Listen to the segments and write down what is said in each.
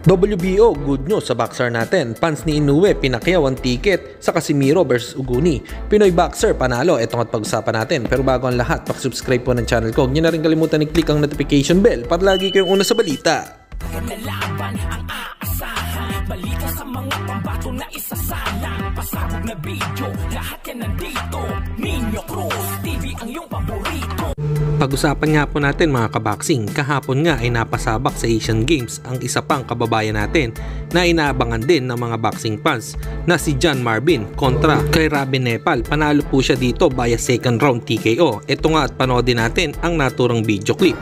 WBO, good news sa boxer natin. Fans ni Inoue, pinakyaw ang ticket sa Casimiro vs Uguni. Pinoy boxer, panalo. Ito ang pag-usapan natin. Pero bago ang lahat, subscribe po ng channel ko. Huwag niyo na rin kalimutan i-click ang notification bell para lagi kayong una sa balita. Laban ang aasahan, balita sa mga pambato na isasalang, pasabog na video, lahat yan nandito. Nino Cruz TV ang iyong paborito. Pag-usapan nga po natin mga kaboxing, kahapon nga ay napasabak sa Asian Games ang isa pang kababayan natin na inaabangan din ng mga boxing fans na si John Marvin kontra kay Robin Nepal. Panalo po siya dito via second round TKO. Ito nga at panoodin natin ang naturang video clip.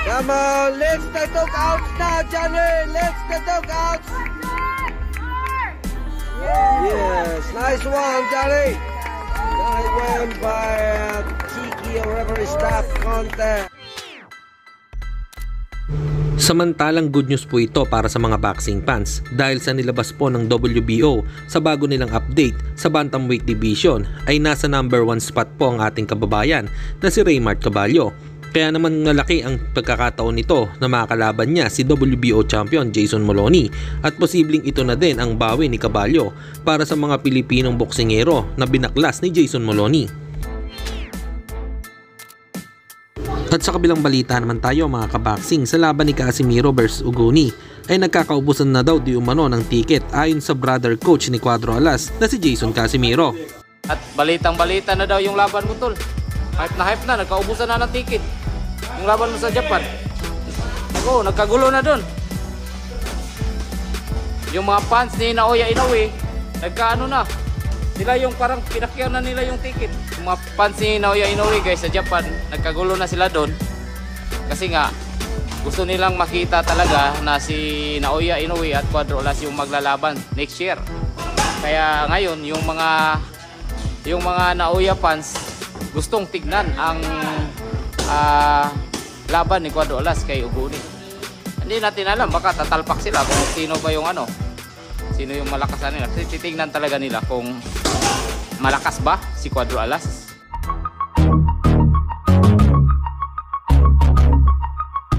Come on, let's the dugouts now, Johnny. Let's the dugouts. Yes, nice one, Johnny. Nice one by Kiki or whatever is that contest. Samantalang good news po ito para sa mga boxing fans dahil sa nilabas po ng WBO sa bago nilang update sa bantamweight division ay nasa number 1 spot po ang ating kababayan na si Raymart Caballo. Kaya naman malaki ang pagkakataon nito na makakalaban niya si WBO champion Jason Moloney at posibleng ito na din ang bawi ni Caballo para sa mga Pilipinong boksingero na binaklas ni Jason Moloney. At sa kabilang balita naman tayo mga kaboxing, sa laban ni Casimiro vs Uguni ay nagkakaubusan na daw di umano ng ticket ayon sa brother coach ni Cuadro Alas na si Jason Casimiro. At balitang balita na daw yung laban mo tol. Hype na, nagkaubusan na ng ticket. Yung laban mo sa Japan. Ako, nagkagulo na dun. Yung mga fans ni Naoya Inoue, nagkaano na. Sila yung parang pinakyaw na nila yung ticket. Yung mga fans ni Naoya Inoue guys sa Japan, nagkagulo na sila dun. Kasi nga, gusto nilang makita talaga na si Naoya Inoue at Cuadro Alas yung maglalaban next year. Kaya ngayon, yung mga Naoya fans, gustong tignan ang laban ni Cuadro Alas kay Uguni. Hindi natin alam, baka tatalpak sila kung sino ba yung sino yung malakas nila. Kasi titignan talaga nila kung malakas ba si Cuadro Alas